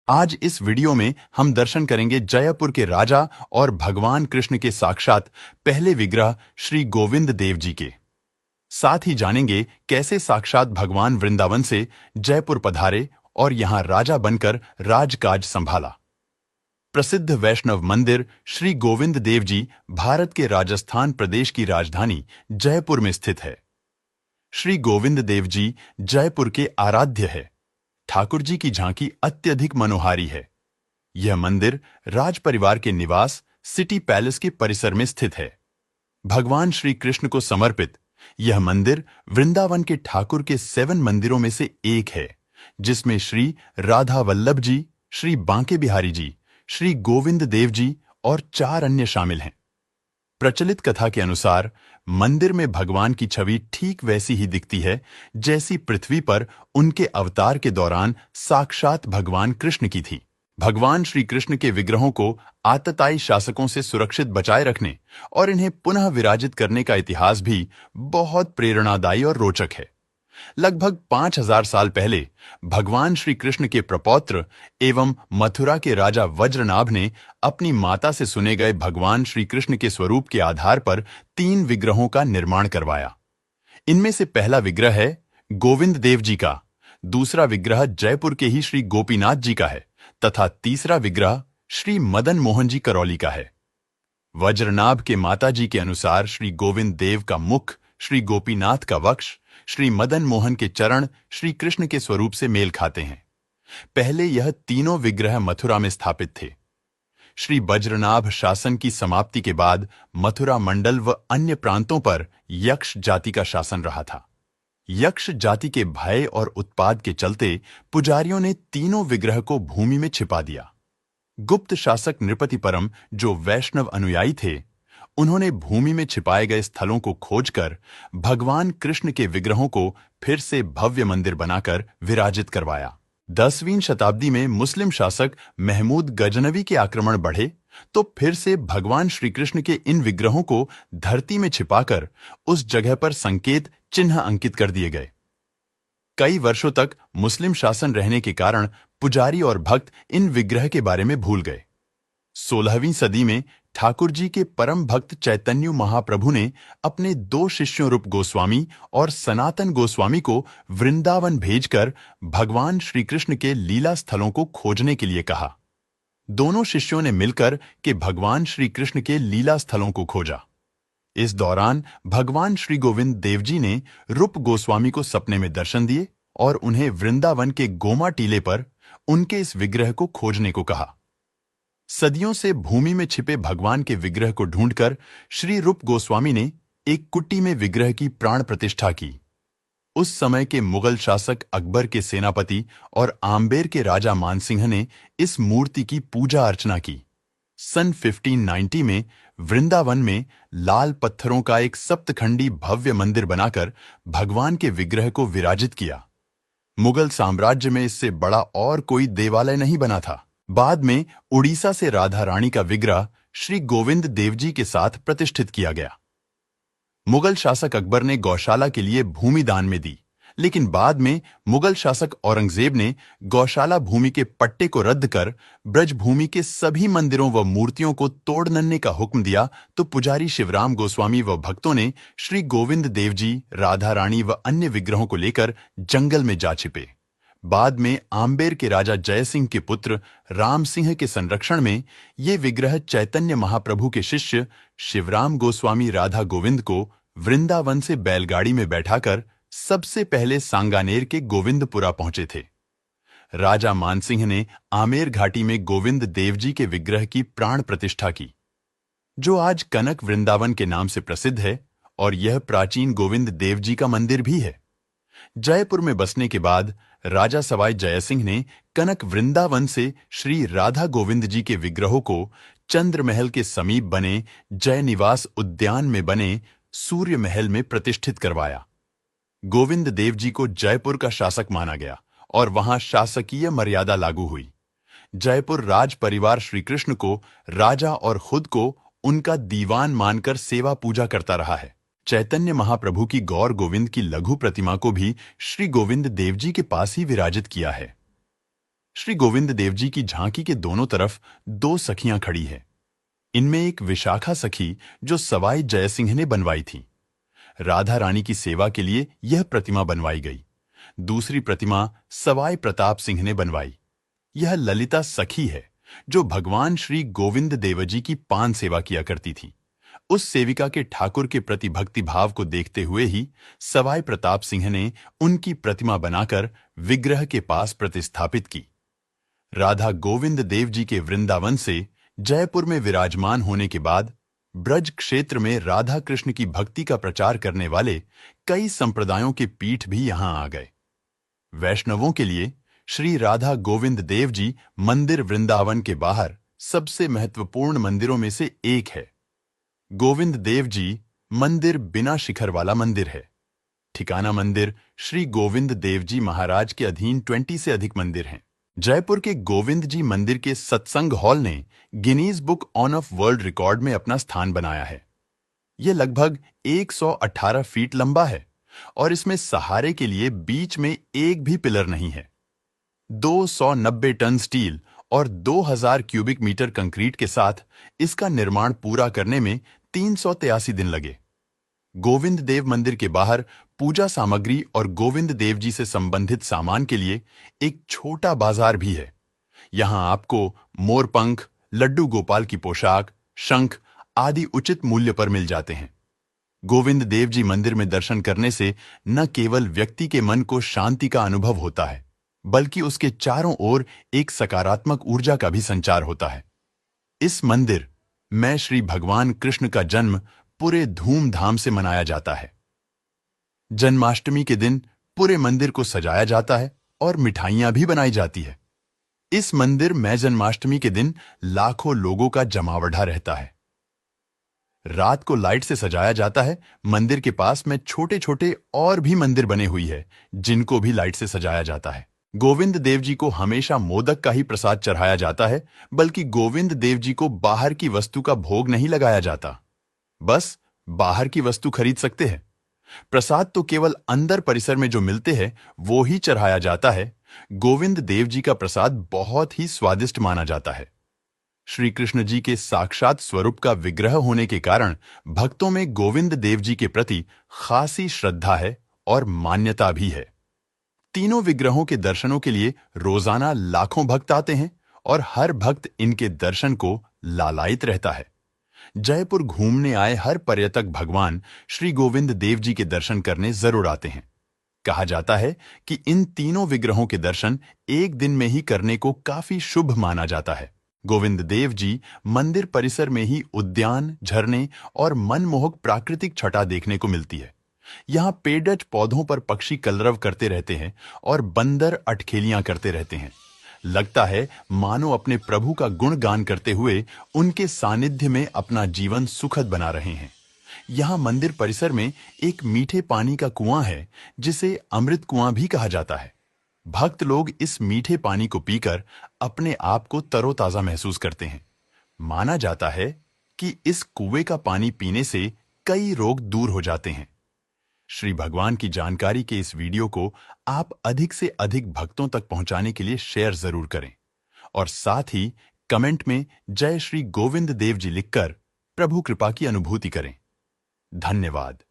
आज इस वीडियो में हम दर्शन करेंगे जयपुर के राजा और भगवान कृष्ण के साक्षात पहले विग्रह श्री गोविंद देव जी के। साथ ही जानेंगे कैसे साक्षात भगवान वृंदावन से जयपुर पधारे और यहां राजा बनकर राजकाज संभाला। प्रसिद्ध वैष्णव मंदिर श्री गोविंद देव जी भारत के राजस्थान प्रदेश की राजधानी जयपुर में स्थित है। श्री गोविंद देव जी जयपुर के आराध्य है। ठाकुर जी की झांकी अत्यधिक मनोहारी है। यह मंदिर राज परिवार के निवास सिटी पैलेस के परिसर में स्थित है। भगवान श्री कृष्ण को समर्पित यह मंदिर वृंदावन के ठाकुर के 7 मंदिरों में से एक है, जिसमें श्री राधा वल्लभ जी, श्री बांके बिहारी जी, श्री गोविंद देव जी और 4 अन्य शामिल हैं। प्रचलित कथा के अनुसार मंदिर में भगवान की छवि ठीक वैसी ही दिखती है जैसी पृथ्वी पर उनके अवतार के दौरान साक्षात भगवान कृष्ण की थी। भगवान श्री कृष्ण के विग्रहों को आतताई शासकों से सुरक्षित बचाए रखने और इन्हें पुनः विराजित करने का इतिहास भी बहुत प्रेरणादायी और रोचक है। लगभग 5000 साल पहले भगवान श्री कृष्ण के प्रपौत्र एवं मथुरा के राजा वज्रनाभ ने अपनी माता से सुने गए भगवान श्री कृष्ण के स्वरूप के आधार पर 3 विग्रहों का निर्माण करवाया। इनमें से पहला विग्रह है गोविंद देव जी का, दूसरा विग्रह जयपुर के ही श्री गोपीनाथ जी का है तथा तीसरा विग्रह श्री मदन मोहन जी करौली का है। वज्रनाभ के माता जी के अनुसार श्री गोविंद देव का मुख, श्री गोपीनाथ का वक्ष, श्री मदन मोहन के चरण श्री कृष्ण के स्वरूप से मेल खाते हैं। पहले यह तीनों विग्रह मथुरा में स्थापित थे। श्री वज्रनाभ शासन की समाप्ति के बाद मथुरा मंडल व अन्य प्रांतों पर यक्ष जाति का शासन रहा था। यक्ष जाति के भय और उत्पाद के चलते पुजारियों ने तीनों विग्रह को भूमि में छिपा दिया। गुप्त शासक नृपतिपरम, जो वैष्णव अनुयायी थे, उन्होंने भूमि में छिपाए गए स्थलों को खोजकर भगवान कृष्ण के विग्रहों को फिर से भव्य मंदिर बनाकर विराजित करवाया। 10वीं शताब्दी में मुस्लिम शासक महमूद गजनवी के आक्रमण बढ़े तो फिर से भगवान श्री कृष्ण के इन विग्रहों को धरती में छिपाकर उस जगह पर संकेत चिन्ह अंकित कर दिए गए। कई वर्षों तक मुस्लिम शासन रहने के कारण पुजारी और भक्त इन विग्रह के बारे में भूल गए। 16वीं सदी में ठाकुर जी के परम भक्त चैतन्य महाप्रभु ने अपने 2 शिष्यों रूप गोस्वामी और सनातन गोस्वामी को वृंदावन भेजकर भगवान श्री कृष्ण के लीला स्थलों को खोजने के लिए कहा। दोनों शिष्यों ने मिलकर के भगवान श्री कृष्ण के लीला स्थलों को खोजा। इस दौरान भगवान श्री गोविंद देव जी ने रूप गोस्वामी को सपने में दर्शन दिए और उन्हें वृंदावन के गोमा टीले पर उनके इस विग्रह को खोजने को कहा। सदियों से भूमि में छिपे भगवान के विग्रह को ढूंढकर श्री रूप गोस्वामी ने एक कुटी में विग्रह की प्राण प्रतिष्ठा की। उस समय के मुगल शासक अकबर के सेनापति और आम्बेर के राजा मानसिंह ने इस मूर्ति की पूजा अर्चना की। सन 1590 में वृंदावन में लाल पत्थरों का एक सप्तखंडी भव्य मंदिर बनाकर भगवान के विग्रह को विराजित किया। मुगल साम्राज्य में इससे बड़ा और कोई देवालय नहीं बना था। बाद में उड़ीसा से राधा रानी का विग्रह श्री गोविंद देव जी के साथ प्रतिष्ठित किया गया। मुगल शासक अकबर ने गौशाला के लिए भूमि दान में दी, लेकिन बाद में मुगल शासक औरंगजेब ने गौशाला भूमि के पट्टे को रद्द कर ब्रजभूमि के सभी मंदिरों व मूर्तियों को तोड़ नन्ने का हुक्म दिया तो पुजारी शिवराम गोस्वामी व भक्तों ने श्री गोविंद देव जी, राधा रानी व अन्य विग्रहों को लेकर जंगल में जा छिपे। बाद में आम्बेर के राजा जयसिंह के पुत्र राम सिंह के संरक्षण में ये विग्रह चैतन्य महाप्रभु के शिष्य शिवराम गोस्वामी राधा गोविंद को वृंदावन से बैलगाड़ी में बैठाकर सबसे पहले सांगानेर के गोविंदपुरा पहुंचे थे। राजा मानसिंह ने आमेर घाटी में गोविंद देव जी के विग्रह की प्राण प्रतिष्ठा की, जो आज कनक वृंदावन के नाम से प्रसिद्ध है और यह प्राचीन गोविंद देव जी का मंदिर भी है। जयपुर में बसने के बाद राजा सवाई जयसिंह ने कनक वृंदावन से श्री राधा गोविंद जी के विग्रहों को चंद्र महल के समीप बने जय निवास उद्यान में बने सूर्य महल में प्रतिष्ठित करवाया। गोविंद देव जी को जयपुर का शासक माना गया और वहां शासकीय मर्यादा लागू हुई। जयपुर राज परिवार श्री कृष्ण को राजा और खुद को उनका दीवान मानकर सेवा पूजा करता रहा है। चैतन्य महाप्रभु की गौर गोविंद की लघु प्रतिमा को भी श्री गोविंद देव जी के पास ही विराजित किया है। श्री गोविंद देव जी की झांकी के दोनों तरफ दो सखियां खड़ी हैं। इनमें एक विशाखा सखी जो सवाई जयसिंह ने बनवाई थी। राधा रानी की सेवा के लिए यह प्रतिमा बनवाई गई। दूसरी प्रतिमा सवाई प्रताप सिंह ने बनवाई। यह ललिता सखी है जो भगवान श्री गोविंद देव जी की पान सेवा किया करती थी। उस सेविका के ठाकुर के प्रति भक्ति भाव को देखते हुए ही सवाई प्रताप सिंह ने उनकी प्रतिमा बनाकर विग्रह के पास प्रतिस्थापित की। राधा गोविंद देव जी के वृंदावन से जयपुर में विराजमान होने के बाद ब्रज क्षेत्र में राधा कृष्ण की भक्ति का प्रचार करने वाले कई संप्रदायों के पीठ भी यहां आ गए। वैष्णवों के लिए श्री राधा गोविंद देव जी मंदिर वृंदावन के बाहर सबसे महत्वपूर्ण मंदिरों में से एक है। गोविंद देव जी मंदिर बिना शिखर वाला मंदिर है। ठिकाना मंदिर श्री गोविंद देव जी महाराज के अधीन 20 से अधिक मंदिर हैं। जयपुर के गोविंद जी मंदिर के सत्संग हॉल ने Guinness book of world record में अपना स्थान बनाया है। यह लगभग 118 फीट लंबा है और इसमें सहारे के लिए बीच में एक भी पिलर नहीं है। 290 टन स्टील और 2000 क्यूबिक मीटर कंक्रीट के साथ इसका निर्माण पूरा करने में 383 दिन लगे। गोविंद देव मंदिर के बाहर पूजा सामग्री और गोविंद देव जी से संबंधित सामान के लिए एक छोटा बाजार भी है। यहां आपको मोरपंख, लड्डू गोपाल की पोशाक, शंख आदि उचित मूल्य पर मिल जाते हैं। गोविंद देव जी मंदिर में दर्शन करने से न केवल व्यक्ति के मन को शांति का अनुभव होता है, बल्कि उसके चारों ओर एक सकारात्मक ऊर्जा का भी संचार होता है। इस मंदिर में श्री भगवान कृष्ण का जन्म पूरे धूमधाम से मनाया जाता है। जन्माष्टमी के दिन पूरे मंदिर को सजाया जाता है और मिठाइयां भी बनाई जाती है। इस मंदिर में जन्माष्टमी के दिन लाखों लोगों का जमावड़ा रहता है। रात को लाइट से सजाया जाता है। मंदिर के पास में छोटे छोटे और भी मंदिर बने हुई है जिनको भी लाइट से सजाया जाता है। गोविंद देव जी को हमेशा मोदक का ही प्रसाद चढ़ाया जाता है, बल्कि गोविंद देव जी को बाहर की वस्तु का भोग नहीं लगाया जाता। बस बाहर की वस्तु खरीद सकते हैं। प्रसाद तो केवल अंदर परिसर में जो मिलते हैं वो ही चढ़ाया जाता है। गोविंद देव जी का प्रसाद बहुत ही स्वादिष्ट माना जाता है। श्री कृष्ण जी के साक्षात स्वरूप का विग्रह होने के कारण भक्तों में गोविंद देव जी के प्रति खासी श्रद्धा है और मान्यता भी है। तीनों विग्रहों के दर्शनों के लिए रोजाना लाखों भक्त आते हैं और हर भक्त इनके दर्शन को लालायित रहता है। जयपुर घूमने आए हर पर्यटक भगवान श्री गोविंद देव जी के दर्शन करने जरूर आते हैं। कहा जाता है कि इन तीनों विग्रहों के दर्शन एक दिन में ही करने को काफी शुभ माना जाता है। गोविंद देव जी मंदिर परिसर में ही उद्यान, झरने और मनमोहक प्राकृतिक छटा देखने को मिलती है। यहाँ पेड़ज पौधों पर पक्षी कलरव करते रहते हैं और बंदर अटखेलियां करते रहते हैं। लगता है मानो अपने प्रभु का गुणगान करते हुए उनके सानिध्य में अपना जीवन सुखद बना रहे हैं। यहाँ मंदिर परिसर में एक मीठे पानी का कुआं है जिसे अमृत कुआं भी कहा जाता है। भक्त लोग इस मीठे पानी को पीकर अपने आप को तरोताजा महसूस करते हैं। माना जाता है कि इस कुएं का पानी पीने से कई रोग दूर हो जाते हैं। श्री भगवान की जानकारी के इस वीडियो को आप अधिक से अधिक भक्तों तक पहुंचाने के लिए शेयर जरूर करें और साथ ही कमेंट में जय श्री गोविंद देव जी लिखकर प्रभु कृपा की अनुभूति करें। धन्यवाद।